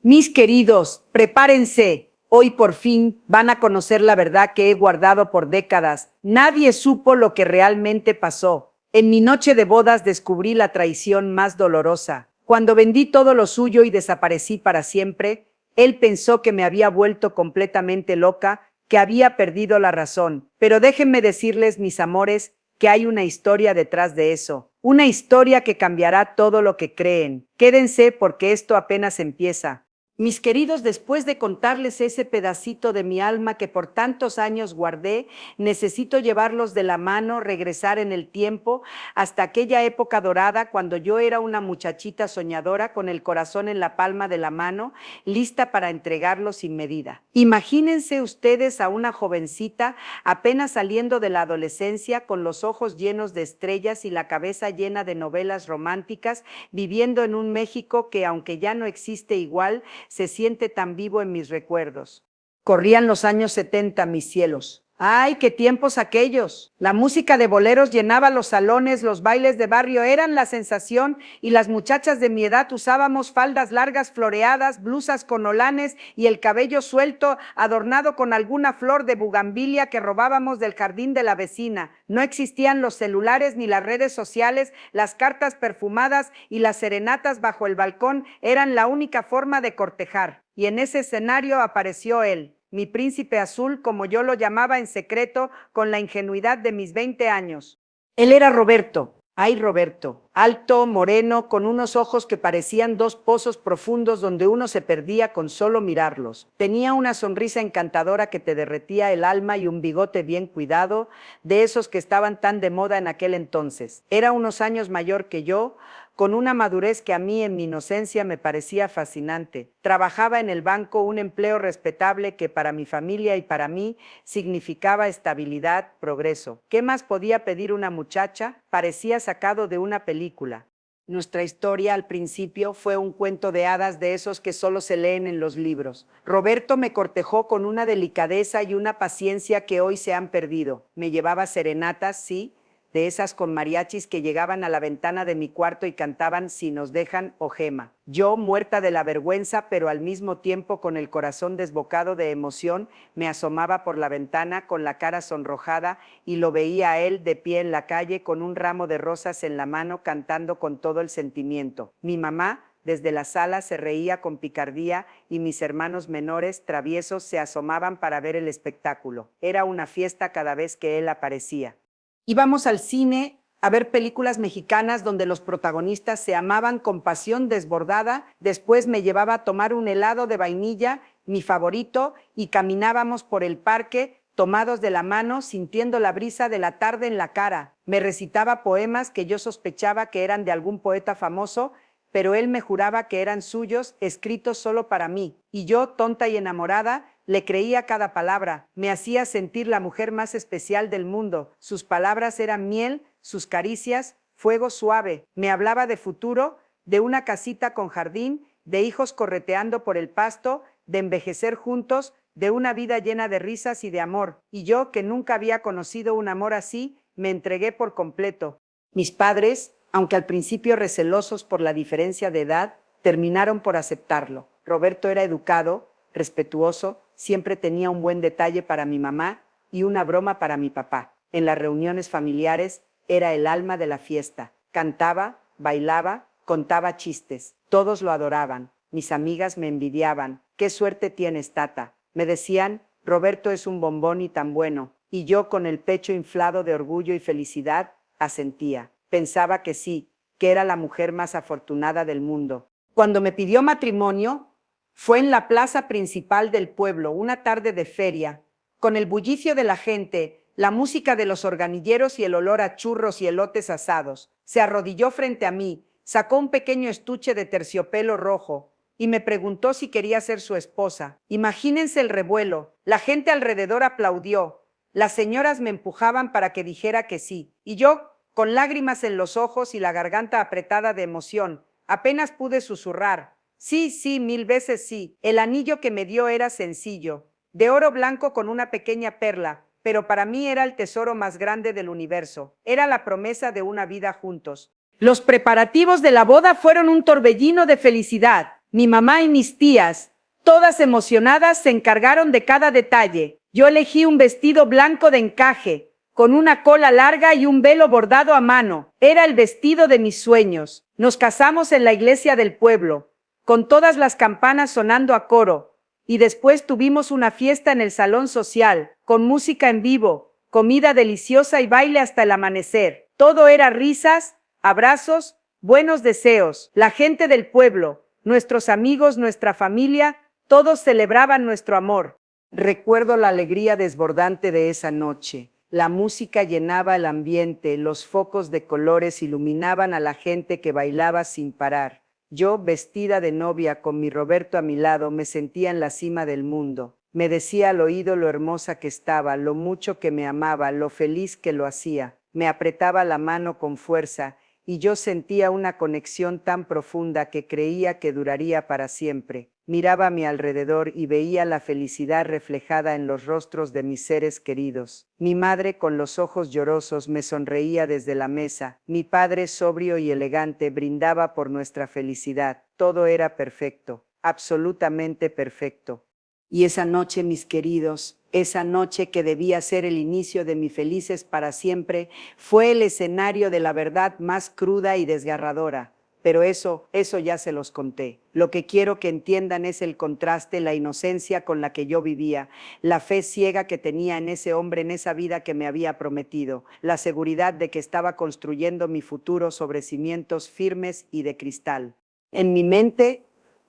Mis queridos, prepárense. Hoy por fin van a conocer la verdad que he guardado por décadas. Nadie supo lo que realmente pasó. En mi noche de bodas descubrí la traición más dolorosa. Cuando vendí todo lo suyo y desaparecí para siempre, él pensó que me había vuelto completamente loca, que había perdido la razón. Pero déjenme decirles, mis amores, que hay una historia detrás de eso. Una historia que cambiará todo lo que creen. Quédense porque esto apenas empieza. Mis queridos, después de contarles ese pedacito de mi alma que por tantos años guardé, necesito llevarlos de la mano, regresar en el tiempo hasta aquella época dorada cuando yo era una muchachita soñadora con el corazón en la palma de la mano, lista para entregarlo sin medida. Imagínense ustedes a una jovencita apenas saliendo de la adolescencia con los ojos llenos de estrellas y la cabeza llena de novelas románticas, viviendo en un México que, aunque ya no existe igual, se siente tan vivo en mis recuerdos. Corrían los años 70, mis cielos. ¡Ay, qué tiempos aquellos! La música de boleros llenaba los salones, los bailes de barrio eran la sensación y las muchachas de mi edad usábamos faldas largas floreadas, blusas con holanes y el cabello suelto adornado con alguna flor de bugambilia que robábamos del jardín de la vecina. No existían los celulares ni las redes sociales, las cartas perfumadas y las serenatas bajo el balcón eran la única forma de cortejar. Y en ese escenario apareció él, mi príncipe azul, como yo lo llamaba en secreto, con la ingenuidad de mis 20 años. Él era Roberto. Ay, Roberto, alto, moreno, con unos ojos que parecían dos pozos profundos donde uno se perdía con solo mirarlos. Tenía una sonrisa encantadora que te derretía el alma y un bigote bien cuidado, de esos que estaban tan de moda en aquel entonces. Era unos años mayor que yo, con una madurez que a mí en mi inocencia me parecía fascinante. Trabajaba en el banco, un empleo respetable que para mi familia y para mí significaba estabilidad, progreso. ¿Qué más podía pedir una muchacha? Parecía sacado de una película. Nuestra historia al principio fue un cuento de hadas de esos que solo se leen en los libros. Roberto me cortejó con una delicadeza y una paciencia que hoy se han perdido. Me llevaba serenatas, sí, de esas con mariachis que llegaban a la ventana de mi cuarto y cantaban Si nos dejan o Gema. Yo, muerta de la vergüenza, pero al mismo tiempo con el corazón desbocado de emoción, me asomaba por la ventana con la cara sonrojada y lo veía a él de pie en la calle con un ramo de rosas en la mano cantando con todo el sentimiento. Mi mamá, desde la sala, se reía con picardía y mis hermanos menores, traviesos, se asomaban para ver el espectáculo. Era una fiesta cada vez que él aparecía. Íbamos al cine a ver películas mexicanas donde los protagonistas se amaban con pasión desbordada. Después me llevaba a tomar un helado de vainilla, mi favorito, y caminábamos por el parque tomados de la mano, sintiendo la brisa de la tarde en la cara. Me recitaba poemas que yo sospechaba que eran de algún poeta famoso, pero él me juraba que eran suyos, escritos solo para mí. Y yo, tonta y enamorada, le creía cada palabra. Me hacía sentir la mujer más especial del mundo. Sus palabras eran miel, sus caricias, fuego suave. Me hablaba de futuro, de una casita con jardín, de hijos correteando por el pasto, de envejecer juntos, de una vida llena de risas y de amor. Y yo, que nunca había conocido un amor así, me entregué por completo. Mis padres, aunque al principio recelosos por la diferencia de edad, terminaron por aceptarlo. Roberto era educado, respetuoso, siempre tenía un buen detalle para mi mamá y una broma para mi papá. En las reuniones familiares era el alma de la fiesta. Cantaba, bailaba, contaba chistes. Todos lo adoraban. Mis amigas me envidiaban. «¿Qué suerte tienes, Tata?». Me decían, «Roberto es un bombón y tan bueno». Y yo, con el pecho inflado de orgullo y felicidad, asentía. Pensaba que sí, que era la mujer más afortunada del mundo. Cuando me pidió matrimonio, fue en la plaza principal del pueblo, una tarde de feria, con el bullicio de la gente, la música de los organilleros y el olor a churros y elotes asados. Se arrodilló frente a mí, sacó un pequeño estuche de terciopelo rojo y me preguntó si quería ser su esposa. Imagínense el revuelo. La gente alrededor aplaudió. Las señoras me empujaban para que dijera que sí. Y yo, con lágrimas en los ojos y la garganta apretada de emoción, apenas pude susurrar. Sí, sí, 1000 veces sí. El anillo que me dio era sencillo, de oro blanco con una pequeña perla, pero para mí era el tesoro más grande del universo. Era la promesa de una vida juntos. Los preparativos de la boda fueron un torbellino de felicidad. Mi mamá y mis tías, todas emocionadas, se encargaron de cada detalle. Yo elegí un vestido blanco de encaje, con una cola larga y un velo bordado a mano. Era el vestido de mis sueños. Nos casamos en la iglesia del pueblo, con todas las campanas sonando a coro, y después tuvimos una fiesta en el salón social, con música en vivo, comida deliciosa y baile hasta el amanecer. Todo era risas, abrazos, buenos deseos. La gente del pueblo, nuestros amigos, nuestra familia, todos celebraban nuestro amor. Recuerdo la alegría desbordante de esa noche. La música llenaba el ambiente, los focos de colores iluminaban a la gente que bailaba sin parar. Yo, vestida de novia, con mi Roberto a mi lado, me sentía en la cima del mundo. Me decía al oído lo hermosa que estaba, lo mucho que me amaba, lo feliz que lo hacía. Me apretaba la mano con fuerza, y yo sentía una conexión tan profunda que creía que duraría para siempre. Miraba a mi alrededor y veía la felicidad reflejada en los rostros de mis seres queridos. Mi madre, con los ojos llorosos, me sonreía desde la mesa. Mi padre, sobrio y elegante, brindaba por nuestra felicidad. Todo era perfecto, absolutamente perfecto. Y esa noche, mis queridos, esa noche que debía ser el inicio de mi felices para siempre, fue el escenario de la verdad más cruda y desgarradora. Pero eso ya se los conté. Lo que quiero que entiendan es el contraste, la inocencia con la que yo vivía, la fe ciega que tenía en ese hombre, en esa vida que me había prometido, la seguridad de que estaba construyendo mi futuro sobre cimientos firmes y de cristal. En mi mente,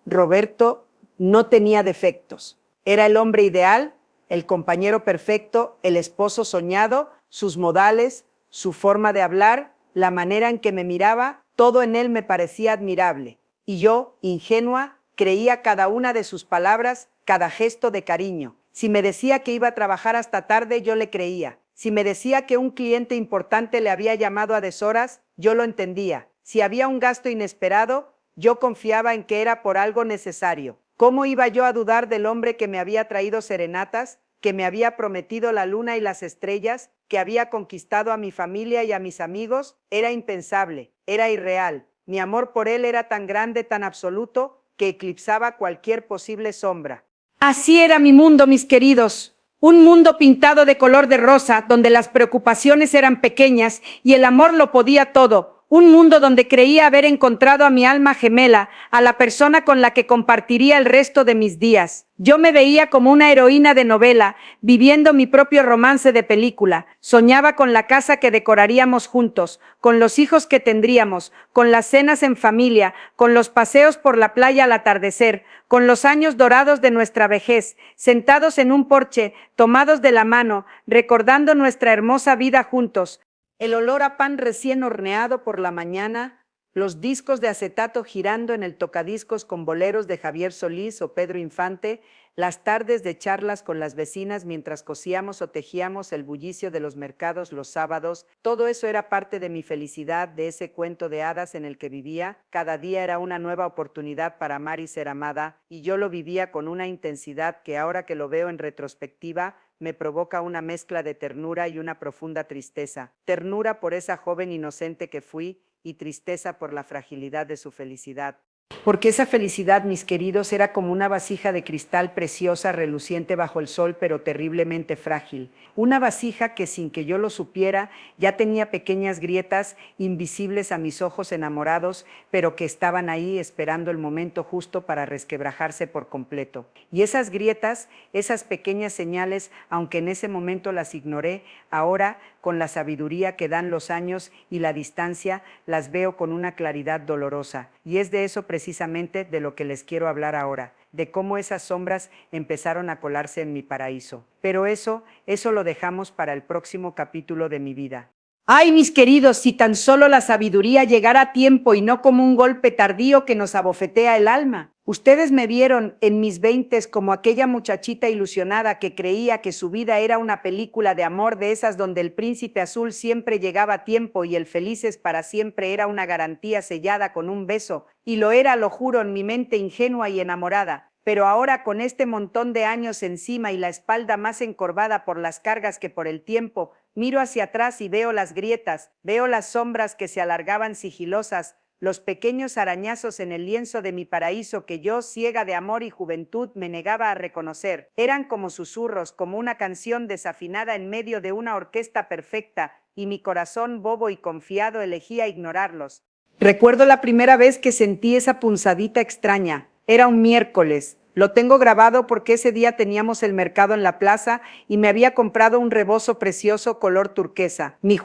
Roberto no tenía defectos. Era el hombre ideal, el compañero perfecto, el esposo soñado, sus modales, su forma de hablar, la manera en que me miraba, todo en él me parecía admirable. Y yo, ingenua, creía cada una de sus palabras, cada gesto de cariño. Si me decía que iba a trabajar hasta tarde, yo le creía. Si me decía que un cliente importante le había llamado a deshoras, yo lo entendía. Si había un gasto inesperado, yo confiaba en que era por algo necesario. ¿Cómo iba yo a dudar del hombre que me había traído serenatas, que me había prometido la luna y las estrellas, que había conquistado a mi familia y a mis amigos? Era impensable, era irreal. Mi amor por él era tan grande, tan absoluto, que eclipsaba cualquier posible sombra. Así era mi mundo, mis queridos. Un mundo pintado de color de rosa, donde las preocupaciones eran pequeñas y el amor lo podía todo. Un mundo donde creía haber encontrado a mi alma gemela, a la persona con la que compartiría el resto de mis días. Yo me veía como una heroína de novela, viviendo mi propio romance de película. Soñaba con la casa que decoraríamos juntos, con los hijos que tendríamos, con las cenas en familia, con los paseos por la playa al atardecer, con los años dorados de nuestra vejez, sentados en un porche, tomados de la mano, recordando nuestra hermosa vida juntos. El olor a pan recién horneado por la mañana, los discos de acetato girando en el tocadiscos con boleros de Javier Solís o Pedro Infante, las tardes de charlas con las vecinas mientras cosíamos o tejíamos, el bullicio de los mercados los sábados, todo eso era parte de mi felicidad, de ese cuento de hadas en el que vivía. Cada día era una nueva oportunidad para amar y ser amada, y yo lo vivía con una intensidad que ahora que lo veo en retrospectiva, me provoca una mezcla de ternura y una profunda tristeza. Ternura por esa joven inocente que fui y tristeza por la fragilidad de su felicidad. Porque esa felicidad, mis queridos, era como una vasija de cristal preciosa, reluciente bajo el sol, pero terriblemente frágil. Una vasija que, sin que yo lo supiera, ya tenía pequeñas grietas invisibles a mis ojos enamorados, pero que estaban ahí esperando el momento justo para resquebrajarse por completo. Y esas grietas, esas pequeñas señales, aunque en ese momento las ignoré, ahora, con la sabiduría que dan los años y la distancia, las veo con una claridad dolorosa. Y es de eso precisamente de lo que les quiero hablar ahora, de cómo esas sombras empezaron a colarse en mi paraíso. Pero eso lo dejamos para el próximo capítulo de mi vida. Ay, mis queridos, si tan solo la sabiduría llegara a tiempo y no como un golpe tardío que nos abofetea el alma. Ustedes me vieron en mis 20 como aquella muchachita ilusionada que creía que su vida era una película de amor de esas donde el príncipe azul siempre llegaba a tiempo y el felices para siempre era una garantía sellada con un beso, y lo era, lo juro, en mi mente ingenua y enamorada. Pero ahora, con este montón de años encima y la espalda más encorvada por las cargas que por el tiempo, miro hacia atrás y veo las grietas, veo las sombras que se alargaban sigilosas, los pequeños arañazos en el lienzo de mi paraíso que yo, ciega de amor y juventud, me negaba a reconocer. Eran como susurros, como una canción desafinada en medio de una orquesta perfecta, y mi corazón bobo y confiado elegía ignorarlos. Recuerdo la primera vez que sentí esa punzadita extraña. Era un miércoles. Lo tengo grabado porque ese día teníamos el mercado en la plaza y me había comprado un rebozo precioso color turquesa. Mi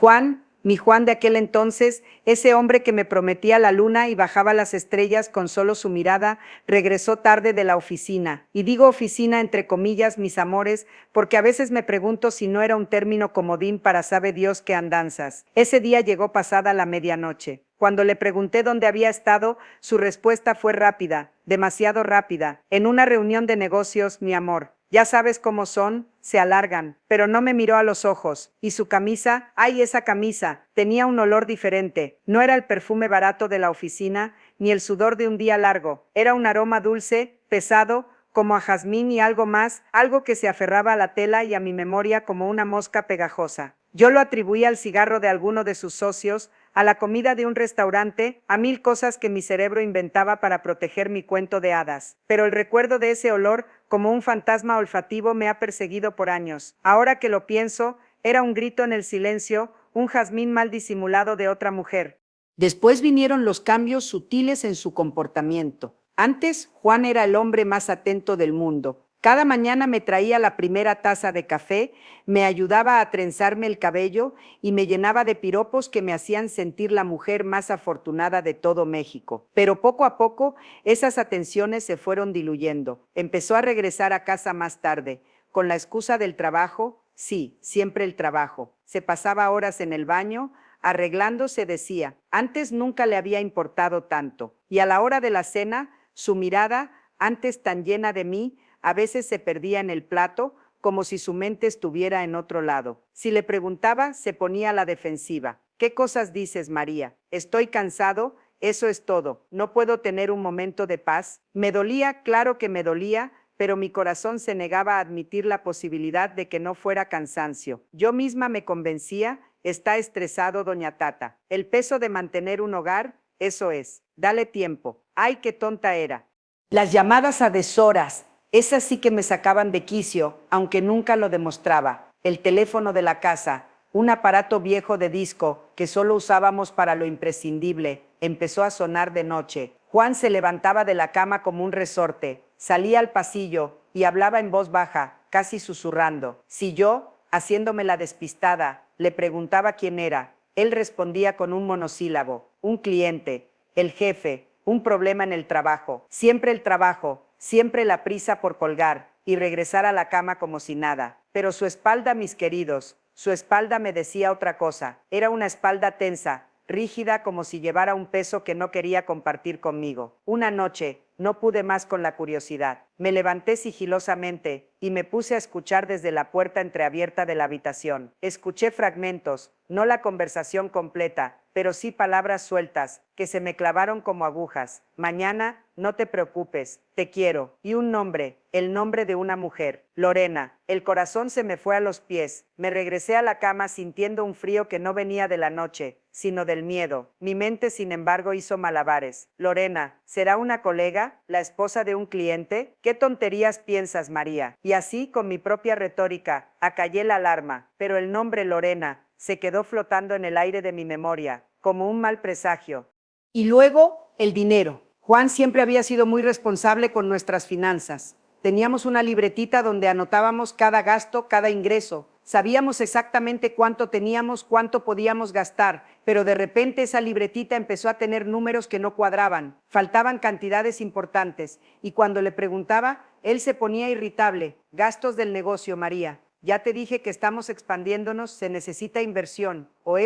Juan de aquel entonces, ese hombre que me prometía la luna y bajaba las estrellas con solo su mirada, regresó tarde de la oficina. Y digo oficina entre comillas, mis amores, porque a veces me pregunto si no era un término comodín para sabe Dios qué andanzas. Ese día llegó pasada la medianoche. Cuando le pregunté dónde había estado, su respuesta fue rápida, demasiado rápida. En una reunión de negocios, mi amor. Ya sabes cómo son, se alargan, pero no me miró a los ojos. Y su camisa, ay, esa camisa, tenía un olor diferente. No era el perfume barato de la oficina, ni el sudor de un día largo. Era un aroma dulce, pesado, como a jazmín y algo más, algo que se aferraba a la tela y a mi memoria como una mosca pegajosa. Yo lo atribuía al cigarro de alguno de sus socios, a la comida de un restaurante, a mil cosas que mi cerebro inventaba para proteger mi cuento de hadas. Pero el recuerdo de ese olor, como un fantasma olfativo, me ha perseguido por años. Ahora que lo pienso, era un grito en el silencio, un jazmín mal disimulado de otra mujer. Después vinieron los cambios sutiles en su comportamiento. Antes, Juan era el hombre más atento del mundo. Cada mañana me traía la primera taza de café, me ayudaba a trenzarme el cabello y me llenaba de piropos que me hacían sentir la mujer más afortunada de todo México. Pero poco a poco esas atenciones se fueron diluyendo. Empezó a regresar a casa más tarde, con la excusa del trabajo, sí, siempre el trabajo. Se pasaba horas en el baño, arreglándose, decía. Antes nunca le había importado tanto. Y a la hora de la cena, su mirada, antes tan llena de mí, a veces se perdía en el plato, como si su mente estuviera en otro lado. Si le preguntaba, se ponía a la defensiva. ¿Qué cosas dices, María? Estoy cansado, eso es todo. No puedo tener un momento de paz. Me dolía, claro que me dolía, pero mi corazón se negaba a admitir la posibilidad de que no fuera cansancio. Yo misma me convencía, está estresado, doña Tata. El peso de mantener un hogar, eso es. Dale tiempo. Ay, qué tonta era. Las llamadas a deshoras, esas sí que me sacaban de quicio, aunque nunca lo demostraba. El teléfono de la casa, un aparato viejo de disco que solo usábamos para lo imprescindible, empezó a sonar de noche. Juan se levantaba de la cama como un resorte, salía al pasillo y hablaba en voz baja, casi susurrando. Si yo, haciéndome la despistada, le preguntaba quién era, él respondía con un monosílabo, un cliente, el jefe, un problema en el trabajo, siempre la prisa por colgar y regresar a la cama como si nada. Pero su espalda, mis queridos, su espalda me decía otra cosa. Era una espalda tensa, rígida, como si llevara un peso que no quería compartir conmigo. Una noche, no pude más con la curiosidad. Me levanté sigilosamente y me puse a escuchar desde la puerta entreabierta de la habitación. Escuché fragmentos, no la conversación completa, pero sí palabras sueltas, que se me clavaron como agujas. Mañana, no te preocupes, te quiero. Y un nombre, el nombre de una mujer, Lorena. El corazón se me fue a los pies. Me regresé a la cama sintiendo un frío que no venía de la noche, sino del miedo. Mi mente, sin embargo, hizo malabares. Lorena, ¿será una colega? ¿La esposa de un cliente? ¿Qué tonterías piensas, María? Y así, con mi propia retórica, acallé la alarma. Pero el nombre Lorena se quedó flotando en el aire de mi memoria, como un mal presagio. Y luego, el dinero. Juan siempre había sido muy responsable con nuestras finanzas. Teníamos una libretita donde anotábamos cada gasto, cada ingreso. Sabíamos exactamente cuánto teníamos, cuánto podíamos gastar, pero de repente esa libretita empezó a tener números que no cuadraban. Faltaban cantidades importantes, y cuando le preguntaba, él se ponía irritable. Gastos del negocio, María. Ya te dije que estamos expandiéndonos, se necesita inversión. O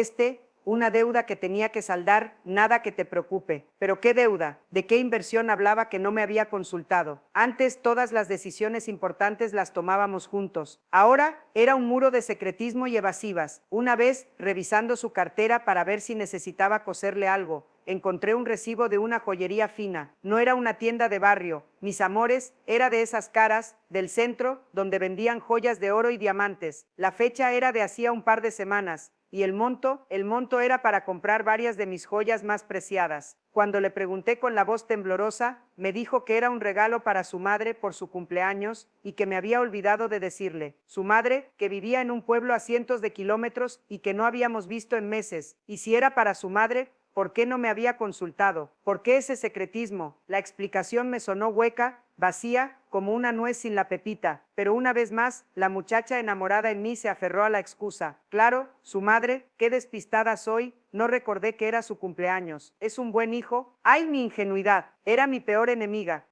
una deuda que tenía que saldar, nada que te preocupe. ¿Pero qué deuda? ¿De qué inversión hablaba que no me había consultado? Antes todas las decisiones importantes las tomábamos juntos. Ahora era un muro de secretismo y evasivas. Una vez, revisando su cartera para ver si necesitaba coserle algo, encontré un recibo de una joyería fina. No era una tienda de barrio, mis amores, era de esas caras, del centro, donde vendían joyas de oro y diamantes. La fecha era de hacía un par de semanas. ¿Y el monto? El monto era para comprar varias de mis joyas más preciadas. Cuando le pregunté con la voz temblorosa, me dijo que era un regalo para su madre por su cumpleaños y que me había olvidado de decirle. Su madre, que vivía en un pueblo a cientos de kilómetros y que no habíamos visto en meses. Y si era para su madre, ¿por qué no me había consultado? ¿Por qué ese secretismo? La explicación me sonó hueca, vacía, como una nuez sin la pepita, pero una vez más, la muchacha enamorada en mí se aferró a la excusa. Claro, su madre, qué despistada soy, no recordé que era su cumpleaños. ¿Es un buen hijo? ¡Ay, mi ingenuidad! Era mi peor enemiga.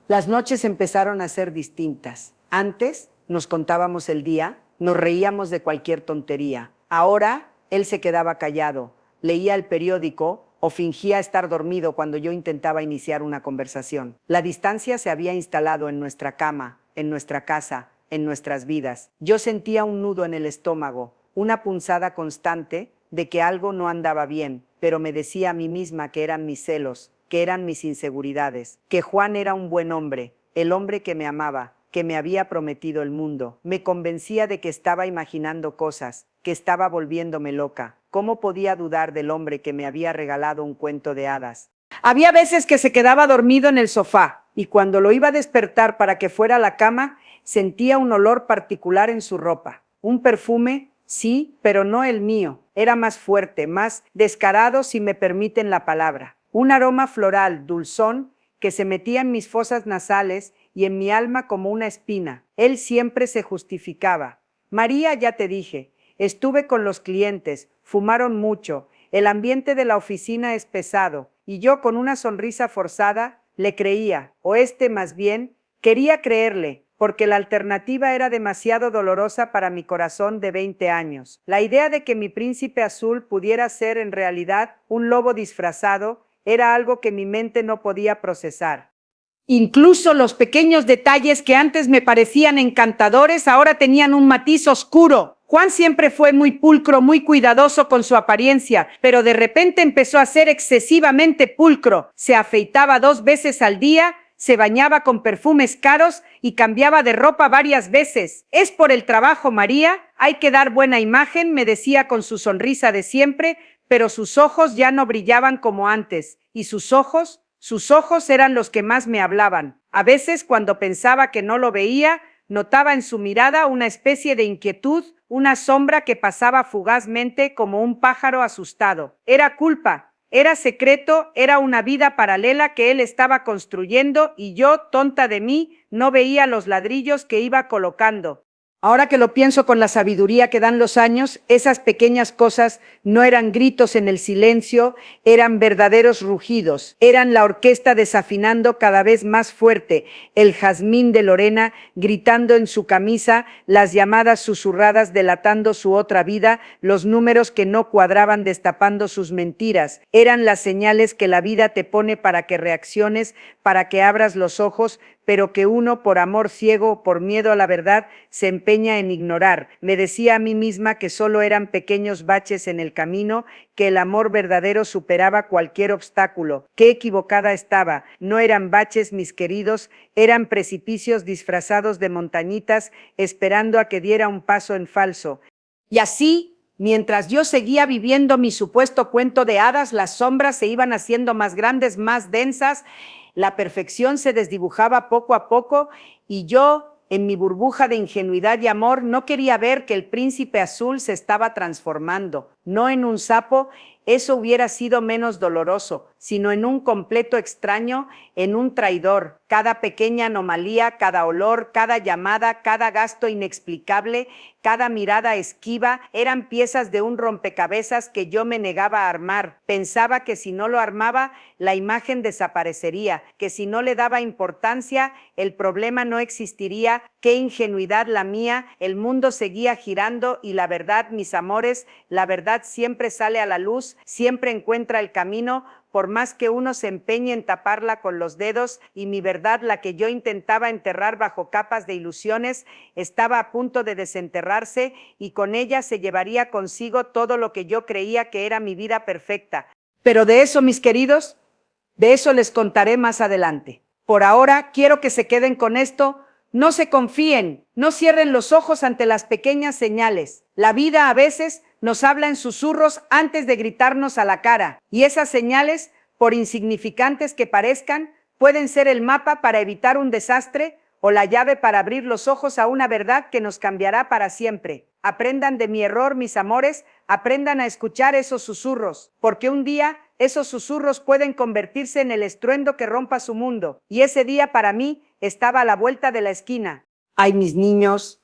Las noches empezaron a ser distintas. Antes nos contábamos el día, nos reíamos de cualquier tontería. Ahora él se quedaba callado, leía el periódico o fingía estar dormido cuando yo intentaba iniciar una conversación. La distancia se había instalado en nuestra cama, en nuestra casa, en nuestras vidas. Yo sentía un nudo en el estómago, una punzada constante de que algo no andaba bien, pero me decía a mí misma que eran mis celos, que eran mis inseguridades, que Juan era un buen hombre, el hombre que me amaba, que me había prometido el mundo. Me convencía de que estaba imaginando cosas, que estaba volviéndome loca. ¿Cómo podía dudar del hombre que me había regalado un cuento de hadas? Había veces que se quedaba dormido en el sofá, y cuando lo iba a despertar para que fuera a la cama, sentía un olor particular en su ropa. Un perfume, sí, pero no el mío. Era más fuerte, más descarado, si me permiten la palabra. Un aroma floral, dulzón, que se metía en mis fosas nasales y en mi alma como una espina. Él siempre se justificaba. María, ya te dije, estuve con los clientes, fumaron mucho, el ambiente de la oficina es pesado, y yo con una sonrisa forzada le creía, o más bien, quería creerle, porque la alternativa era demasiado dolorosa para mi corazón de 20 años. La idea de que mi príncipe azul pudiera ser en realidad un lobo disfrazado era algo que mi mente no podía procesar. Incluso los pequeños detalles que antes me parecían encantadores ahora tenían un matiz oscuro. Juan siempre fue muy pulcro, muy cuidadoso con su apariencia, pero de repente empezó a ser excesivamente pulcro. Se afeitaba 2 veces al día, se bañaba con perfumes caros y cambiaba de ropa varias veces. Es por el trabajo, María, hay que dar buena imagen, me decía con su sonrisa de siempre, pero sus ojos ya no brillaban como antes, y sus ojos eran los que más me hablaban. A veces, cuando pensaba que no lo veía, notaba en su mirada una especie de inquietud, una sombra que pasaba fugazmente como un pájaro asustado. Era culpa, era secreto, era una vida paralela que él estaba construyendo y yo, tonta de mí, no veía los ladrillos que iba colocando. Ahora que lo pienso con la sabiduría que dan los años, esas pequeñas cosas no eran gritos en el silencio, eran verdaderos rugidos, eran la orquesta desafinando cada vez más fuerte, el jazmín de Lorena gritando en su camisa, las llamadas susurradas delatando su otra vida, los números que no cuadraban destapando sus mentiras, eran las señales que la vida te pone para que reacciones, para que abras los ojos, pero que uno, por amor ciego, por miedo a la verdad, se empeña en ignorar. Me decía a mí misma que solo eran pequeños baches en el camino, que el amor verdadero superaba cualquier obstáculo. Qué equivocada estaba. No eran baches, mis queridos, eran precipicios disfrazados de montañitas, esperando a que diera un paso en falso. Y así, mientras yo seguía viviendo mi supuesto cuento de hadas, las sombras se iban haciendo más grandes, más densas. La perfección se desdibujaba poco a poco y yo, en mi burbuja de ingenuidad y amor, no quería ver que el príncipe azul se estaba transformando, no en un sapo, eso hubiera sido menos doloroso, sino en un completo extraño, en un traidor. Cada pequeña anomalía, cada olor, cada llamada, cada gasto inexplicable, cada mirada esquiva, eran piezas de un rompecabezas que yo me negaba a armar. Pensaba que si no lo armaba, la imagen desaparecería, que si no le daba importancia, el problema no existiría. Qué ingenuidad la mía, el mundo seguía girando y la verdad, mis amores, la verdad siempre sale a la luz, siempre encuentra el camino, por más que uno se empeñe en taparla con los dedos, y mi verdad, la que yo intentaba enterrar bajo capas de ilusiones, estaba a punto de desenterrarse y con ella se llevaría consigo todo lo que yo creía que era mi vida perfecta. Pero de eso, mis queridos, de eso les contaré más adelante. Por ahora, quiero que se queden con esto. No se confíen, no cierren los ojos ante las pequeñas señales. La vida a veces nos habla en susurros antes de gritarnos a la cara, y esas señales, por insignificantes que parezcan, pueden ser el mapa para evitar un desastre o la llave para abrir los ojos a una verdad que nos cambiará para siempre. Aprendan de mi error, mis amores, aprendan a escuchar esos susurros, porque un día esos susurros pueden convertirse en el estruendo que rompa su mundo, y ese día para mí estaba a la vuelta de la esquina. Ay, mis niños,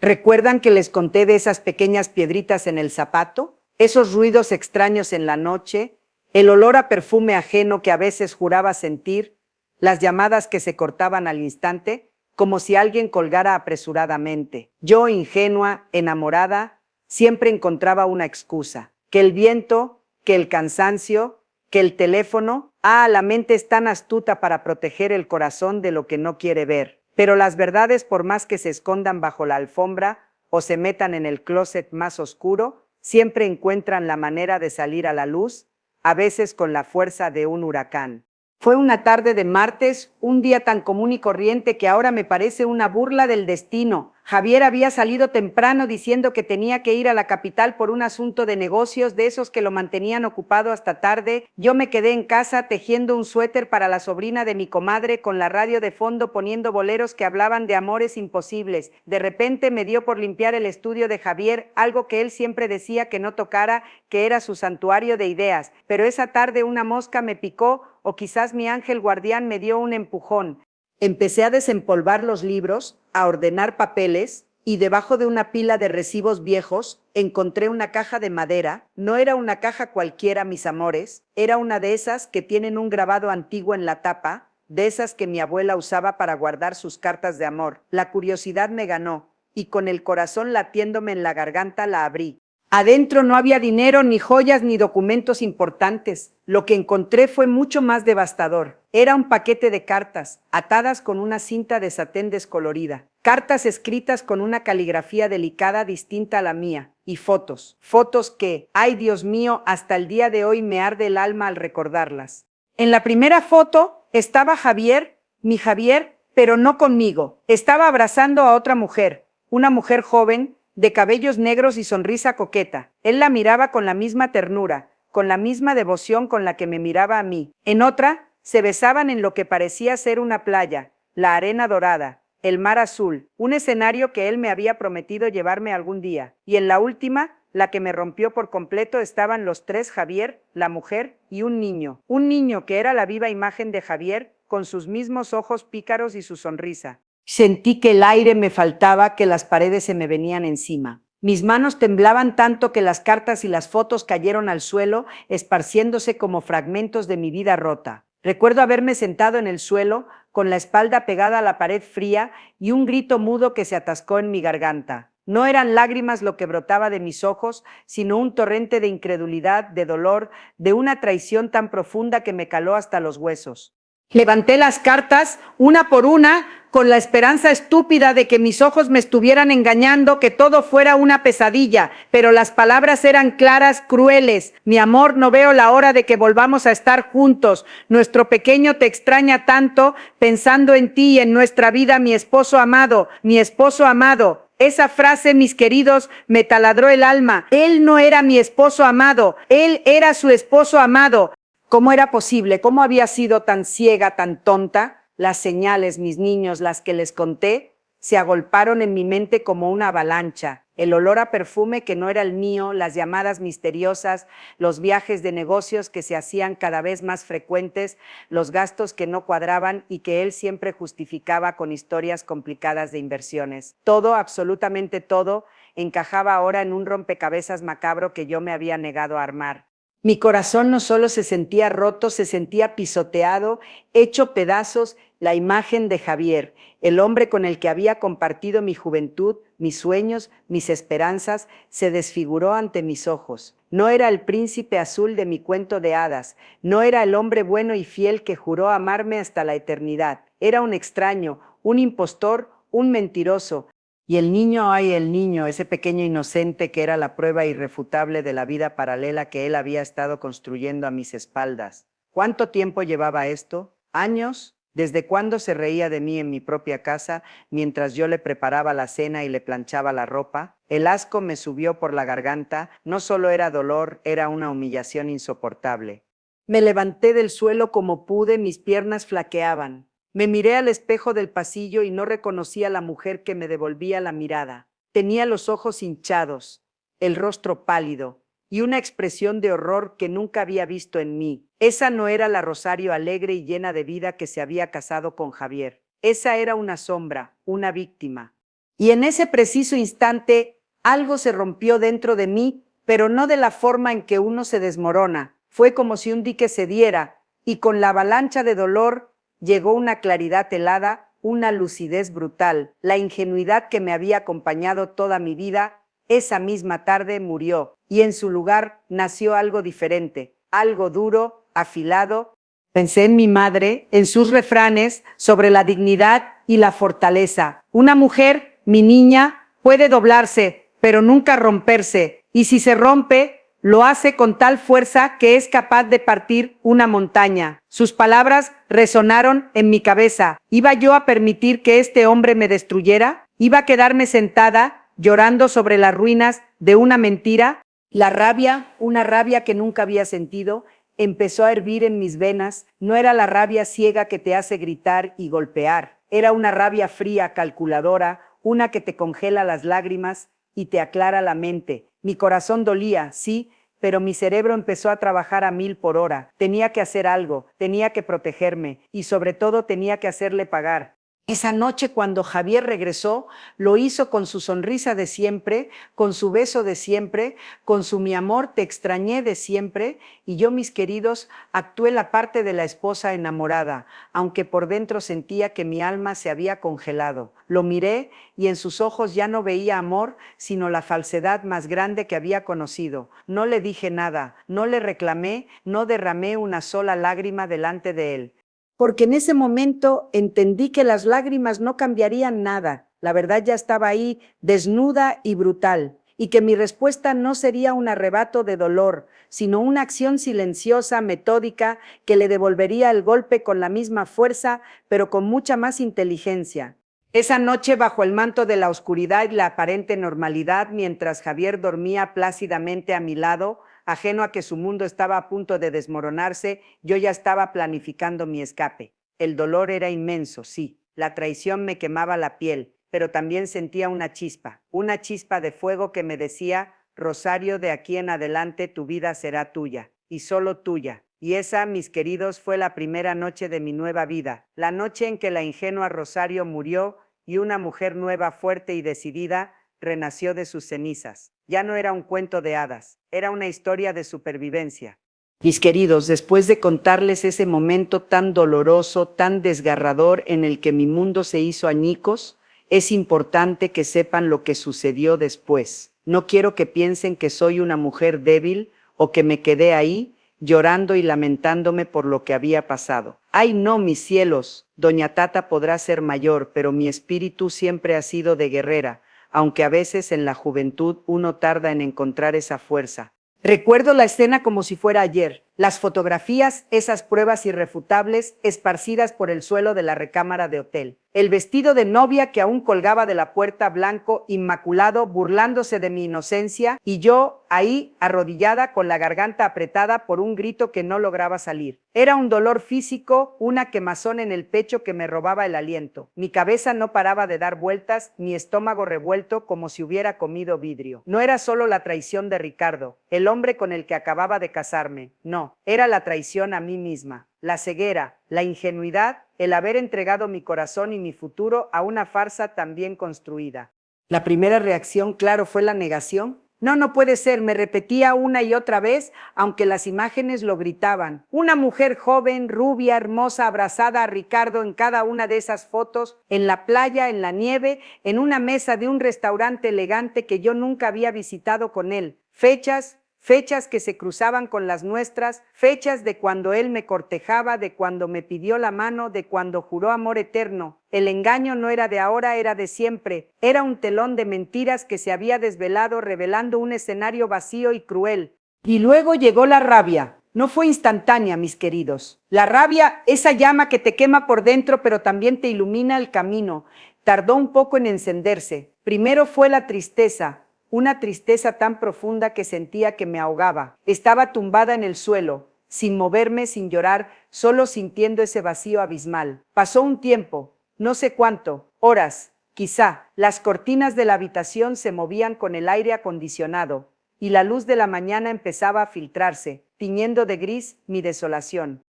¿recuerdan que les conté de esas pequeñas piedritas en el zapato? Esos ruidos extraños en la noche, el olor a perfume ajeno que a veces juraba sentir, las llamadas que se cortaban al instante, como si alguien colgara apresuradamente. Yo, ingenua, enamorada, siempre encontraba una excusa. Que el viento, que el cansancio, que el teléfono. La mente es tan astuta para proteger el corazón de lo que no quiere ver. Pero las verdades, por más que se escondan bajo la alfombra o se metan en el closet más oscuro, siempre encuentran la manera de salir a la luz, a veces con la fuerza de un huracán. Fue una tarde de martes, un día tan común y corriente que ahora me parece una burla del destino. Javier había salido temprano diciendo que tenía que ir a la capital por un asunto de negocios, de esos que lo mantenían ocupado hasta tarde. Yo me quedé en casa tejiendo un suéter para la sobrina de mi comadre, con la radio de fondo poniendo boleros que hablaban de amores imposibles. De repente me dio por limpiar el estudio de Javier, algo que él siempre decía que no tocara, que era su santuario de ideas. Pero esa tarde una mosca me picó, o quizás mi ángel guardián me dio un empujón. Empecé a desempolvar los libros, a ordenar papeles, y debajo de una pila de recibos viejos encontré una caja de madera. No era una caja cualquiera, mis amores, era una de esas que tienen un grabado antiguo en la tapa, de esas que mi abuela usaba para guardar sus cartas de amor. La curiosidad me ganó, y con el corazón latiéndome en la garganta la abrí. Adentro no había dinero, ni joyas, ni documentos importantes. Lo que encontré fue mucho más devastador. Era un paquete de cartas, atadas con una cinta de satén descolorida. Cartas escritas con una caligrafía delicada distinta a la mía. Y fotos. Fotos que, ay Dios mío, hasta el día de hoy me arde el alma al recordarlas. En la primera foto estaba Javier, mi Javier, pero no conmigo. Estaba abrazando a otra mujer, una mujer joven, de cabellos negros y sonrisa coqueta. Él la miraba con la misma ternura, con la misma devoción con la que me miraba a mí. En otra, se besaban en lo que parecía ser una playa, la arena dorada, el mar azul, un escenario que él me había prometido llevarme algún día. Y en la última, la que me rompió por completo, estaban los tres: Javier, la mujer y un niño que era la viva imagen de Javier, con sus mismos ojos pícaros y su sonrisa. Sentí que el aire me faltaba, que las paredes se me venían encima. Mis manos temblaban tanto que las cartas y las fotos cayeron al suelo, esparciéndose como fragmentos de mi vida rota. Recuerdo haberme sentado en el suelo, con la espalda pegada a la pared fría, y un grito mudo que se atascó en mi garganta. No eran lágrimas lo que brotaba de mis ojos, sino un torrente de incredulidad, de dolor, de una traición tan profunda que me caló hasta los huesos. Levanté las cartas, una por una, con la esperanza estúpida de que mis ojos me estuvieran engañando, que todo fuera una pesadilla, pero las palabras eran claras, crueles. Mi amor, no veo la hora de que volvamos a estar juntos. Nuestro pequeño te extraña tanto, pensando en ti y en nuestra vida, mi esposo amado, mi esposo amado. Esa frase, mis queridos, me taladró el alma. Él no era mi esposo amado, él era su esposo amado. ¿Cómo era posible? ¿Cómo había sido tan ciega, tan tonta? Las señales, mis niños, las que les conté, se agolparon en mi mente como una avalancha. El olor a perfume que no era el mío, las llamadas misteriosas, los viajes de negocios que se hacían cada vez más frecuentes, los gastos que no cuadraban y que él siempre justificaba con historias complicadas de inversiones. Todo, absolutamente todo, encajaba ahora en un rompecabezas macabro que yo me había negado a armar. Mi corazón no solo se sentía roto, se sentía pisoteado, hecho pedazos. La imagen de Javier, el hombre con el que había compartido mi juventud, mis sueños, mis esperanzas, se desfiguró ante mis ojos. No era el príncipe azul de mi cuento de hadas, no era el hombre bueno y fiel que juró amarme hasta la eternidad. Era un extraño, un impostor, un mentiroso. Y el niño, ay, el niño, ese pequeño inocente que era la prueba irrefutable de la vida paralela que él había estado construyendo a mis espaldas. ¿Cuánto tiempo llevaba esto? ¿Años? ¿Desde cuándo se reía de mí en mi propia casa mientras yo le preparaba la cena y le planchaba la ropa? El asco me subió por la garganta, no solo era dolor, era una humillación insoportable. Me levanté del suelo como pude, mis piernas flaqueaban. Me miré al espejo del pasillo y no reconocí a la mujer que me devolvía la mirada. Tenía los ojos hinchados, el rostro pálido y una expresión de horror que nunca había visto en mí. Esa no era la Rosario alegre y llena de vida que se había casado con Javier. Esa era una sombra, una víctima. Y en ese preciso instante, algo se rompió dentro de mí, pero no de la forma en que uno se desmorona. Fue como si un dique cediera, y con la avalancha de dolor llegó una claridad helada, una lucidez brutal. La ingenuidad que me había acompañado toda mi vida, esa misma tarde murió, y en su lugar nació algo diferente, algo duro, afilado. Pensé en mi madre, en sus refranes sobre la dignidad y la fortaleza. Una mujer, mi niña, puede doblarse, pero nunca romperse, y si se rompe, lo hace con tal fuerza que es capaz de partir una montaña. Sus palabras resonaron en mi cabeza. ¿Iba yo a permitir que este hombre me destruyera? ¿Iba a quedarme sentada, llorando sobre las ruinas de una mentira? La rabia, una rabia que nunca había sentido, empezó a hervir en mis venas. No era la rabia ciega que te hace gritar y golpear. Era una rabia fría, calculadora, una que te congela las lágrimas y te aclara la mente. Mi corazón dolía, sí, pero mi cerebro empezó a trabajar a 1000 por hora. Tenía que hacer algo, tenía que protegerme y sobre todo tenía que hacerle pagar. Esa noche cuando Javier regresó, lo hizo con su sonrisa de siempre, con su beso de siempre, con su mi amor te extrañé de siempre, y yo, mis queridos, actué la parte de la esposa enamorada, aunque por dentro sentía que mi alma se había congelado. Lo miré y en sus ojos ya no veía amor, sino la falsedad más grande que había conocido. No le dije nada, no le reclamé, no derramé una sola lágrima delante de él. Porque en ese momento entendí que las lágrimas no cambiarían nada. La verdad ya estaba ahí, desnuda y brutal, y que mi respuesta no sería un arrebato de dolor, sino una acción silenciosa, metódica, que le devolvería el golpe con la misma fuerza, pero con mucha más inteligencia. Esa noche, bajo el manto de la oscuridad y la aparente normalidad, mientras Javier dormía plácidamente a mi lado, ajeno a que su mundo estaba a punto de desmoronarse, yo ya estaba planificando mi escape. El dolor era inmenso, sí. La traición me quemaba la piel, pero también sentía una chispa de fuego que me decía, Rosario, de aquí en adelante tu vida será tuya, y solo tuya. Y esa, mis queridos, fue la primera noche de mi nueva vida, la noche en que la ingenua Rosario murió y una mujer nueva, fuerte y decidida, renació de sus cenizas. Ya no era un cuento de hadas, era una historia de supervivencia. Mis queridos, después de contarles ese momento tan doloroso, tan desgarrador en el que mi mundo se hizo añicos, es importante que sepan lo que sucedió después. No quiero que piensen que soy una mujer débil o que me quedé ahí llorando y lamentándome por lo que había pasado. Ay, no, mis cielos, doña Tata podrá ser mayor, pero mi espíritu siempre ha sido de guerrera, aunque a veces en la juventud uno tarda en encontrar esa fuerza. Recuerdo la escena como si fuera ayer, las fotografías, esas pruebas irrefutables esparcidas por el suelo de la recámara de hotel, el vestido de novia que aún colgaba de la puerta blanco, inmaculado, burlándose de mi inocencia, y yo ahí, arrodillada, con la garganta apretada por un grito que no lograba salir. Era un dolor físico, una quemazón en el pecho que me robaba el aliento. Mi cabeza no paraba de dar vueltas, mi estómago revuelto como si hubiera comido vidrio. No era solo la traición de Ricardo, el hombre con el que acababa de casarme, no, era la traición a mí misma, la ceguera, la ingenuidad, el haber entregado mi corazón y mi futuro a una farsa tan bien construida. La primera reacción, claro, fue la negación. No, no puede ser, me repetía una y otra vez, aunque las imágenes lo gritaban. Una mujer joven, rubia, hermosa, abrazada a Ricardo en cada una de esas fotos, en la playa, en la nieve, en una mesa de un restaurante elegante que yo nunca había visitado con él. Fechas que se cruzaban con las nuestras, fechas de cuando él me cortejaba, de cuando me pidió la mano, de cuando juró amor eterno. El engaño no era de ahora, era de siempre. Era un telón de mentiras que se había desvelado, revelando un escenario vacío y cruel. Y luego llegó la rabia. no fue instantánea, mis queridos. La rabia, esa llama que te quema por dentro pero también te ilumina el camino, tardó un poco en encenderse. Primero fue la tristeza, una tristeza tan profunda que sentía que me ahogaba. Estaba tumbada en el suelo, sin moverme, sin llorar, solo sintiendo ese vacío abismal. Pasó un tiempo, no sé cuánto, horas, quizá. Las cortinas de la habitación se movían con el aire acondicionado, y la luz de la mañana empezaba a filtrarse, tiñendo de gris mi desolación.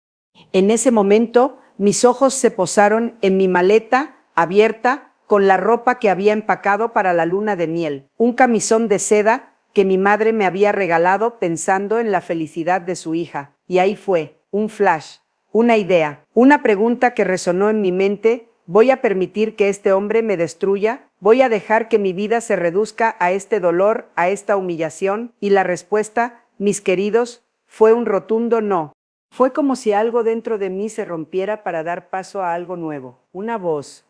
En ese momento, mis ojos se posaron en mi maleta abierta con la ropa que había empacado para la luna de miel, un camisón de seda que mi madre me había regalado pensando en la felicidad de su hija. Y ahí fue, un flash, una idea, una pregunta que resonó en mi mente. ¿Voy a permitir que este hombre me destruya? ¿Voy a dejar que mi vida se reduzca a este dolor, a esta humillación? Y la respuesta, mis queridos, fue un rotundo no. Fue como si algo dentro de mí se rompiera para dar paso a algo nuevo. Una voz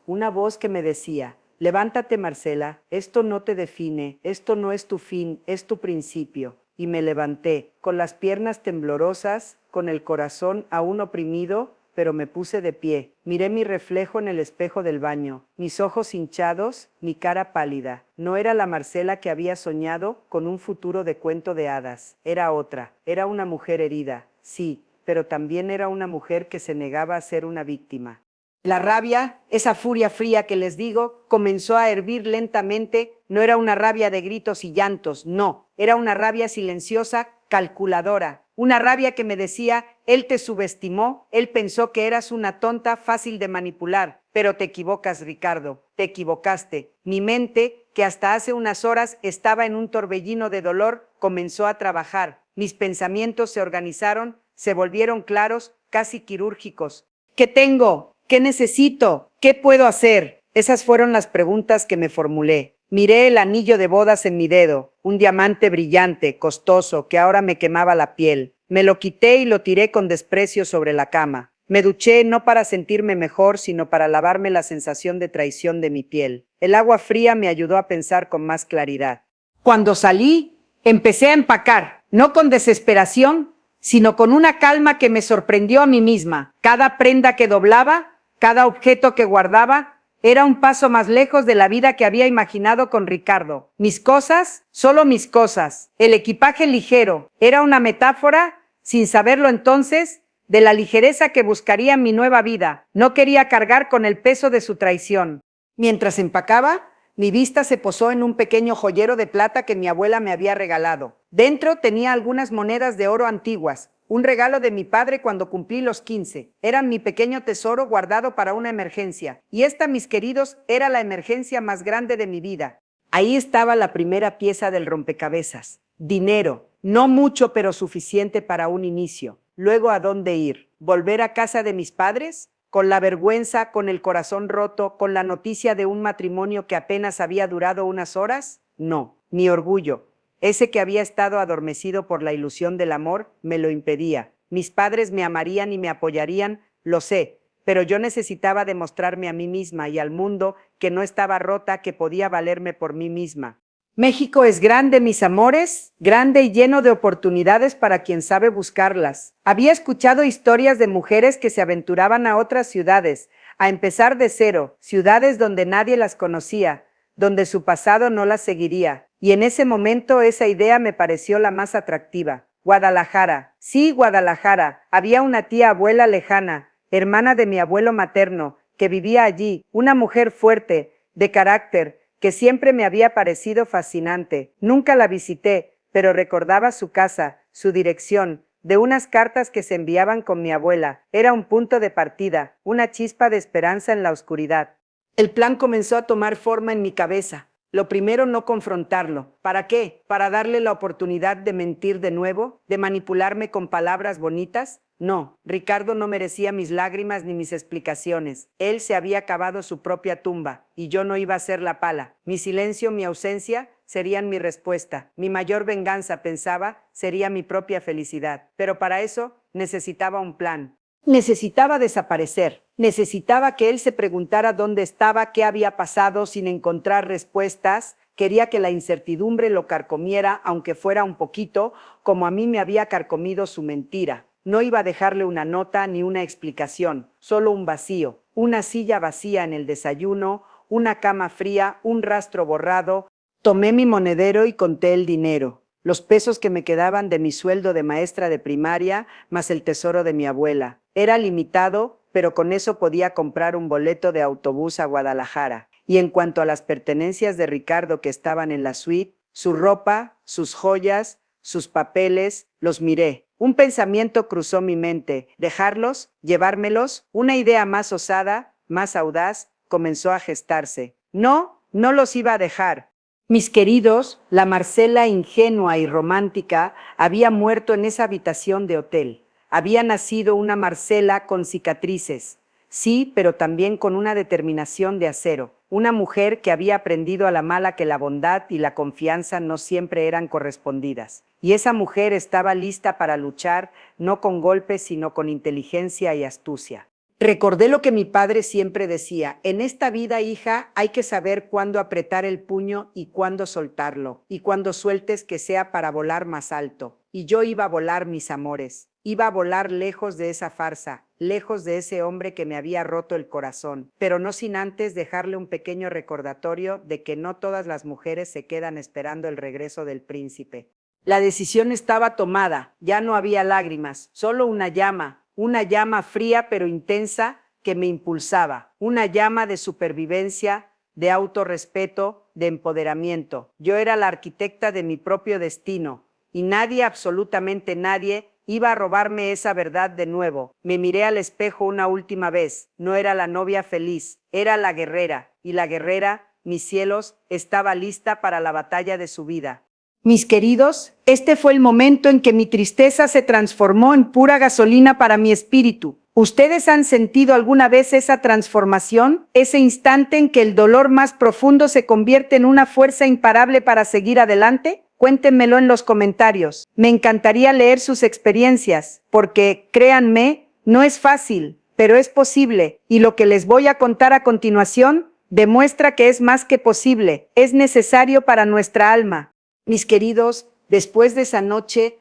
que me decía: levántate, Marcela, esto no te define, esto no es tu fin, es tu principio. Y me levanté, con las piernas temblorosas, con el corazón aún oprimido, pero me puse de pie. Miré mi reflejo en el espejo del baño, mis ojos hinchados, mi cara pálida. No era la Marcela que había soñado con un futuro de cuento de hadas. Era otra, era una mujer herida, sí, pero también era una mujer que se negaba a ser una víctima. La rabia, esa furia fría que les digo, comenzó a hervir lentamente. No era una rabia de gritos y llantos, no, era una rabia silenciosa, calculadora, una rabia que me decía: él te subestimó, él pensó que eras una tonta fácil de manipular, pero te equivocas, Ricardo, te equivocaste. Mi mente, que hasta hace unas horas estaba en un torbellino de dolor, comenzó a trabajar. Mis pensamientos se organizaron, se volvieron claros, casi quirúrgicos. ¿Qué tengo? ¿Qué necesito? ¿Qué puedo hacer? Esas fueron las preguntas que me formulé. Miré el anillo de bodas en mi dedo, un diamante brillante, costoso, que ahora me quemaba la piel. Me lo quité y lo tiré con desprecio sobre la cama. Me duché no para sentirme mejor, sino para lavarme la sensación de traición de mi piel. El agua fría me ayudó a pensar con más claridad. Cuando salí, empecé a empacar, no con desesperación, sino con una calma que me sorprendió a mí misma. Cada prenda que doblaba, cada objeto que guardaba, era un paso más lejos de la vida que había imaginado con Ricardo. Mis cosas, solo mis cosas. El equipaje ligero era una metáfora, sin saberlo entonces, de la ligereza que buscaría en mi nueva vida. No quería cargar con el peso de su traición. Mientras empacaba, mi vista se posó en un pequeño joyero de plata que mi abuela me había regalado. Dentro tenía algunas monedas de oro antiguas, un regalo de mi padre cuando cumplí los 15. Eran mi pequeño tesoro guardado para una emergencia. Y esta, mis queridos, era la emergencia más grande de mi vida. Ahí estaba la primera pieza del rompecabezas. Dinero. No mucho, pero suficiente para un inicio. Luego, ¿a dónde ir? ¿Volver a casa de mis padres? Con la vergüenza, con el corazón roto, con la noticia de un matrimonio que apenas había durado unas horas? No, mi orgullo, ese que había estado adormecido por la ilusión del amor, me lo impedía. Mis padres me amarían y me apoyarían, lo sé, pero yo necesitaba demostrarme a mí misma y al mundo que no estaba rota, que podía valerme por mí misma. México es grande, mis amores, grande y lleno de oportunidades para quien sabe buscarlas. Había escuchado historias de mujeres que se aventuraban a otras ciudades, a empezar de cero, ciudades donde nadie las conocía, donde su pasado no las seguiría. Y en ese momento esa idea me pareció la más atractiva. Guadalajara. Sí, Guadalajara. Había una tía abuela lejana, hermana de mi abuelo materno, que vivía allí, una mujer fuerte, de carácter, que siempre me había parecido fascinante. Nunca la visité, pero recordaba su casa, su dirección, de unas cartas que se enviaban con mi abuela. Era un punto de partida, una chispa de esperanza en la oscuridad. El plan comenzó a tomar forma en mi cabeza. Lo primero, no confrontarlo. ¿Para qué? ¿Para darle la oportunidad de mentir de nuevo? ¿De manipularme con palabras bonitas? No, Ricardo no merecía mis lágrimas ni mis explicaciones. Él se había cavado su propia tumba, y yo no iba a ser la pala. Mi silencio, mi ausencia, serían mi respuesta. Mi mayor venganza, pensaba, sería mi propia felicidad. Pero para eso necesitaba un plan. Necesitaba desaparecer. Necesitaba que él se preguntara dónde estaba, qué había pasado sin encontrar respuestas. Quería que la incertidumbre lo carcomiera, aunque fuera un poquito, como a mí me había carcomido su mentira. No iba a dejarle una nota ni una explicación, solo un vacío, una silla vacía en el desayuno, una cama fría, un rastro borrado. Tomé mi monedero y conté el dinero, los pesos que me quedaban de mi sueldo de maestra de primaria, más el tesoro de mi abuela. Era limitado, pero con eso podía comprar un boleto de autobús a Guadalajara. Y en cuanto a las pertenencias de Ricardo que estaban en la suite, su ropa, sus joyas, sus papeles, los miré. Un pensamiento cruzó mi mente. ¿Dejarlos? ¿Llevármelos? Una idea más osada, más audaz, comenzó a gestarse. No, no los iba a dejar. Mis queridos, la Marcela ingenua y romántica había muerto en esa habitación de hotel. Había nacido una Marcela con cicatrices, sí, pero también con una determinación de acero. Una mujer que había aprendido a la mala que la bondad y la confianza no siempre eran correspondidas. Y esa mujer estaba lista para luchar, no con golpes, sino con inteligencia y astucia. Recordé lo que mi padre siempre decía: en esta vida, hija, hay que saber cuándo apretar el puño y cuándo soltarlo, y cuando sueltes que sea para volar más alto. Y yo iba a volar, mis amores, iba a volar lejos de esa farsa, lejos de ese hombre que me había roto el corazón, pero no sin antes dejarle un pequeño recordatorio de que no todas las mujeres se quedan esperando el regreso del príncipe. La decisión estaba tomada, ya no había lágrimas, solo una llama fría pero intensa que me impulsaba, una llama de supervivencia, de autorrespeto, de empoderamiento. Yo era la arquitecta de mi propio destino y nadie, absolutamente nadie, iba a robarme esa verdad de nuevo. Me miré al espejo una última vez. No era la novia feliz, era la guerrera, y la guerrera, mis cielos, estaba lista para la batalla de su vida. Mis queridos, este fue el momento en que mi tristeza se transformó en pura gasolina para mi espíritu. ¿Ustedes han sentido alguna vez esa transformación? Ese instante en que el dolor más profundo se convierte en una fuerza imparable para seguir adelante. Cuéntenmelo en los comentarios. Me encantaría leer sus experiencias, porque, créanme, no es fácil, pero es posible. Y lo que les voy a contar a continuación demuestra que es más que posible, es necesario para nuestra alma. Mis queridos, después de esa noche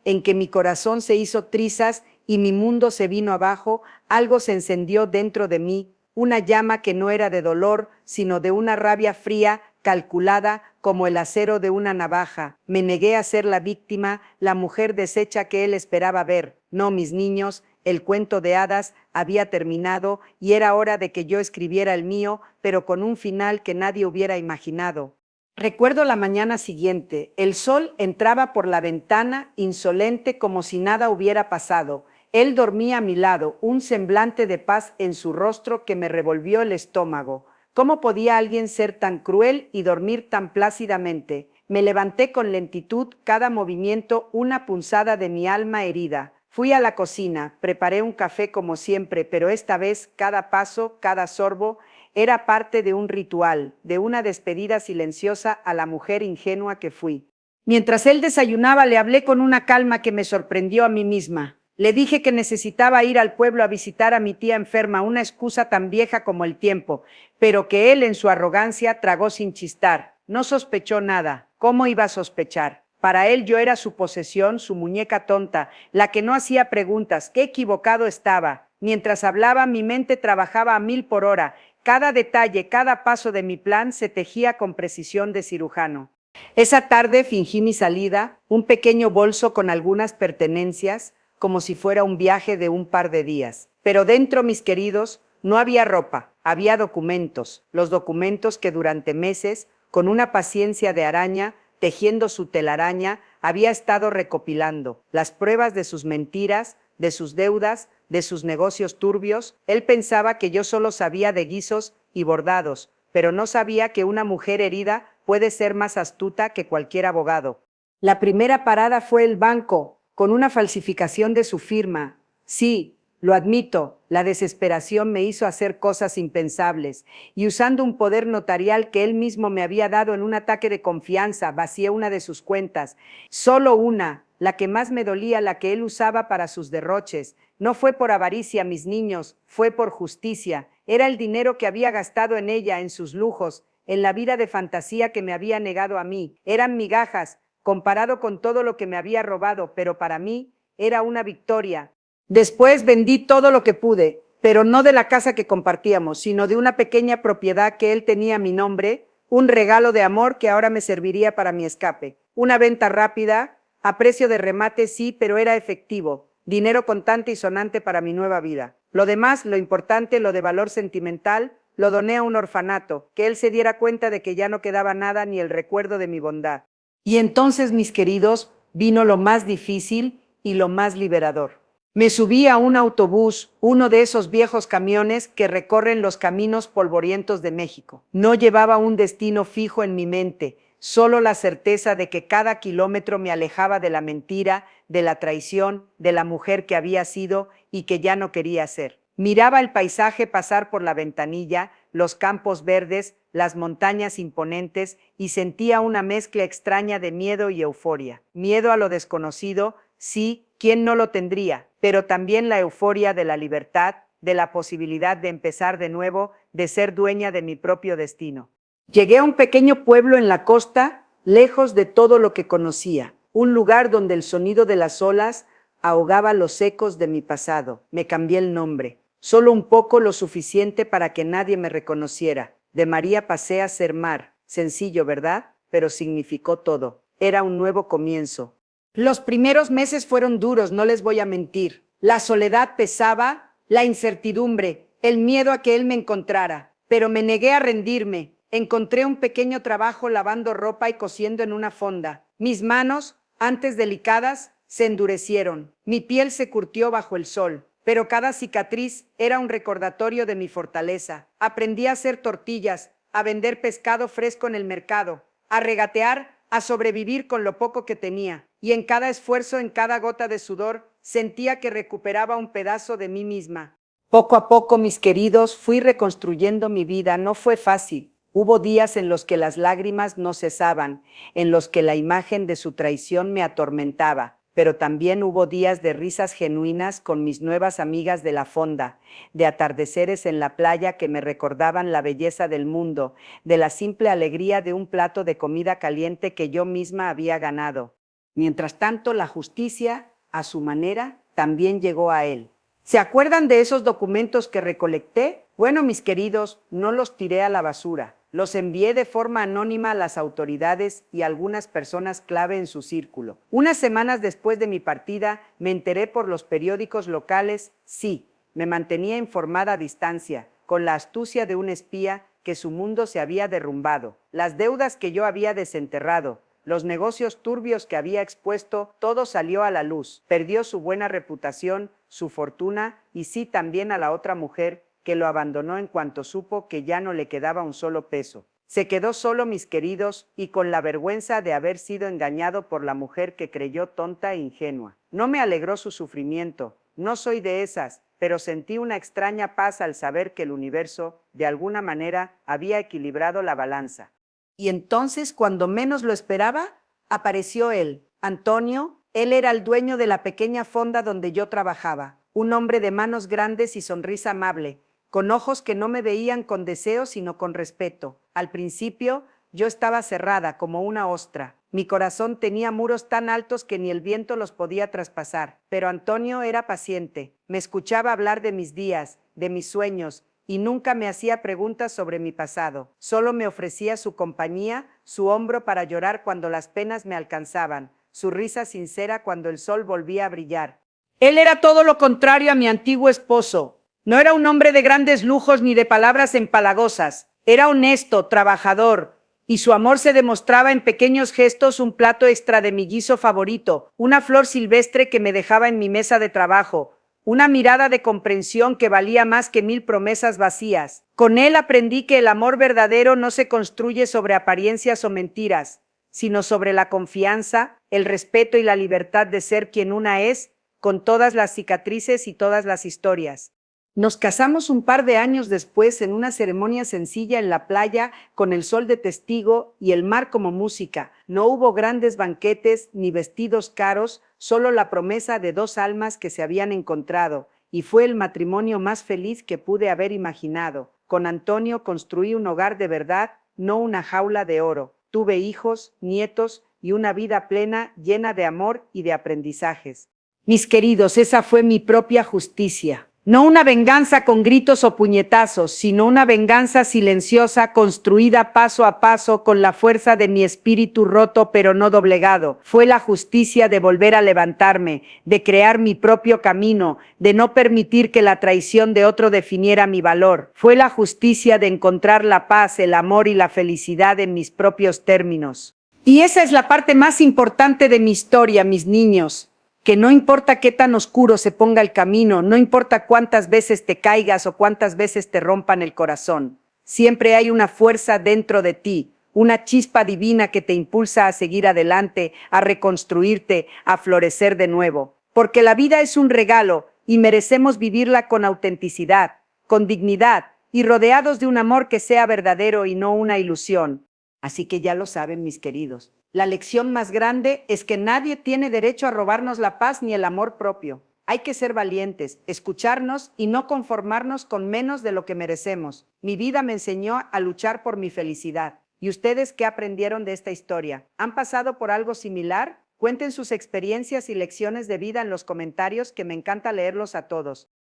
en que mi corazón se hizo trizas y mi mundo se vino abajo, algo se encendió dentro de mí, una llama que no era de dolor, sino de una rabia fría, calculada como el acero de una navaja. Me negué a ser la víctima, la mujer deshecha que él esperaba ver. No, mis niños, el cuento de hadas había terminado y era hora de que yo escribiera el mío, pero con un final que nadie hubiera imaginado. Recuerdo la mañana siguiente. El sol entraba por la ventana, insolente, como si nada hubiera pasado. Él dormía a mi lado, un semblante de paz en su rostro que me revolvió el estómago. ¿Cómo podía alguien ser tan cruel y dormir tan plácidamente? Me levanté con lentitud, cada movimiento una punzada de mi alma herida. Fui a la cocina, preparé un café como siempre, pero esta vez cada paso, cada sorbo, era parte de un ritual, de una despedida silenciosa a la mujer ingenua que fui. Mientras él desayunaba, le hablé con una calma que me sorprendió a mí misma. Le dije que necesitaba ir al pueblo a visitar a mi tía enferma, una excusa tan vieja como el tiempo, pero que él en su arrogancia tragó sin chistar. No sospechó nada. ¿Cómo iba a sospechar? Para él yo era su posesión, su muñeca tonta, la que no hacía preguntas. Qué equivocado estaba. Mientras hablaba, mi mente trabajaba a 1000 por hora. Cada detalle, cada paso de mi plan se tejía con precisión de cirujano. Esa tarde fingí mi salida, un pequeño bolso con algunas pertenencias, como si fuera un viaje de un par de días. Pero dentro, mis queridos, no había ropa, había documentos, los documentos que durante meses, con una paciencia de araña, tejiendo su telaraña, había estado recopilando, las pruebas de sus mentiras, de sus deudas, de sus negocios turbios. Él pensaba que yo solo sabía de guisos y bordados, pero no sabía que una mujer herida puede ser más astuta que cualquier abogado. La primera parada fue el banco, con una falsificación de su firma. Sí, lo admito, la desesperación me hizo hacer cosas impensables, y usando un poder notarial que él mismo me había dado en un ataque de confianza, vacié una de sus cuentas, solo una, la que más me dolía, la que él usaba para sus derroches. No fue por avaricia, mis niños, fue por justicia. Era el dinero que había gastado en ella, en sus lujos, en la vida de fantasía que me había negado a mí. Eran migajas, comparado con todo lo que me había robado, pero para mí era una victoria. Después vendí todo lo que pude, pero no de la casa que compartíamos, sino de una pequeña propiedad que él tenía a mi nombre, un regalo de amor que ahora me serviría para mi escape. Una venta rápida, a precio de remate sí, pero era efectivo, dinero contante y sonante para mi nueva vida. Lo demás, lo importante, lo de valor sentimental, lo doné a un orfanato, que él se diera cuenta de que ya no quedaba nada ni el recuerdo de mi bondad. Y entonces, mis queridos, vino lo más difícil y lo más liberador. Me subí a un autobús, uno de esos viejos camiones que recorren los caminos polvorientos de México. No llevaba un destino fijo en mi mente, solo la certeza de que cada kilómetro me alejaba de la mentira, de la traición, de la mujer que había sido y que ya no quería ser. Miraba el paisaje pasar por la ventanilla, los campos verdes, las montañas imponentes y sentía una mezcla extraña de miedo y euforia. Miedo a lo desconocido, sí, ¿quién no lo tendría? Pero también la euforia de la libertad, de la posibilidad de empezar de nuevo, de ser dueña de mi propio destino. Llegué a un pequeño pueblo en la costa, lejos de todo lo que conocía, un lugar donde el sonido de las olas ahogaba los ecos de mi pasado. Me cambié el nombre, solo un poco, lo suficiente para que nadie me reconociera. De María pasé a ser Mar, sencillo, ¿verdad? Pero significó todo. Era un nuevo comienzo. Los primeros meses fueron duros, no les voy a mentir. La soledad pesaba, la incertidumbre, el miedo a que él me encontrara. Pero me negué a rendirme. Encontré un pequeño trabajo lavando ropa y cosiendo en una fonda. Mis manos, antes delicadas, se endurecieron. Mi piel se curtió bajo el sol. Pero cada cicatriz era un recordatorio de mi fortaleza. Aprendí a hacer tortillas, a vender pescado fresco en el mercado, a regatear, a sobrevivir con lo poco que tenía. Y en cada esfuerzo, en cada gota de sudor, sentía que recuperaba un pedazo de mí misma. Poco a poco, mis queridos, fui reconstruyendo mi vida. No fue fácil. Hubo días en los que las lágrimas no cesaban, en los que la imagen de su traición me atormentaba, pero también hubo días de risas genuinas con mis nuevas amigas de la fonda, de atardeceres en la playa que me recordaban la belleza del mundo, de la simple alegría de un plato de comida caliente que yo misma había ganado. Mientras tanto, la justicia, a su manera, también llegó a él. ¿Se acuerdan de esos documentos que recolecté? Bueno, mis queridos, no los tiré a la basura. Los envié de forma anónima a las autoridades y a algunas personas clave en su círculo. Unas semanas después de mi partida, me enteré por los periódicos locales, sí, me mantenía informada a distancia, con la astucia de un espía, que su mundo se había derrumbado. Las deudas que yo había desenterrado, los negocios turbios que había expuesto, todo salió a la luz. Perdió su buena reputación, su fortuna y sí también a la otra mujer, que lo abandonó en cuanto supo que ya no le quedaba un solo peso. Se quedó solo, mis queridos, y con la vergüenza de haber sido engañado por la mujer que creyó tonta e ingenua. No me alegró su sufrimiento, no soy de esas, pero sentí una extraña paz al saber que el universo, de alguna manera, había equilibrado la balanza. Y entonces, cuando menos lo esperaba, apareció él, Antonio. Él era el dueño de la pequeña fonda donde yo trabajaba, un hombre de manos grandes y sonrisa amable, con ojos que no me veían con deseo sino con respeto. Al principio, yo estaba cerrada como una ostra. Mi corazón tenía muros tan altos que ni el viento los podía traspasar. Pero Antonio era paciente. Me escuchaba hablar de mis días, de mis sueños, y nunca me hacía preguntas sobre mi pasado. Solo me ofrecía su compañía, su hombro para llorar cuando las penas me alcanzaban, su risa sincera cuando el sol volvía a brillar. Él era todo lo contrario a mi antiguo esposo. No era un hombre de grandes lujos ni de palabras empalagosas. Era honesto, trabajador, y su amor se demostraba en pequeños gestos: un plato extra de mi guiso favorito, una flor silvestre que me dejaba en mi mesa de trabajo, una mirada de comprensión que valía más que 1000 promesas vacías. Con él aprendí que el amor verdadero no se construye sobre apariencias o mentiras, sino sobre la confianza, el respeto y la libertad de ser quien una es, con todas las cicatrices y todas las historias. Nos casamos un par de años después en una ceremonia sencilla en la playa, con el sol de testigo y el mar como música. No hubo grandes banquetes ni vestidos caros, solo la promesa de dos almas que se habían encontrado, y fue el matrimonio más feliz que pude haber imaginado. Con Antonio construí un hogar de verdad, no una jaula de oro. Tuve hijos, nietos y una vida plena, llena de amor y de aprendizajes. Mis queridos, esa fue mi propia justicia. No una venganza con gritos o puñetazos, sino una venganza silenciosa, construida paso a paso con la fuerza de mi espíritu roto pero no doblegado. Fue la justicia de volver a levantarme, de crear mi propio camino, de no permitir que la traición de otro definiera mi valor. Fue la justicia de encontrar la paz, el amor y la felicidad en mis propios términos. Y esa es la parte más importante de mi historia, mis niños. Que no importa qué tan oscuro se ponga el camino, no importa cuántas veces te caigas o cuántas veces te rompan el corazón, siempre hay una fuerza dentro de ti, una chispa divina que te impulsa a seguir adelante, a reconstruirte, a florecer de nuevo. Porque la vida es un regalo y merecemos vivirla con autenticidad, con dignidad y rodeados de un amor que sea verdadero y no una ilusión. Así que ya lo saben, mis queridos. La lección más grande es que nadie tiene derecho a robarnos la paz ni el amor propio. Hay que ser valientes, escucharnos y no conformarnos con menos de lo que merecemos. Mi vida me enseñó a luchar por mi felicidad. ¿Y ustedes qué aprendieron de esta historia? ¿Han pasado por algo similar? Cuenten sus experiencias y lecciones de vida en los comentarios, que me encanta leerlos a todos.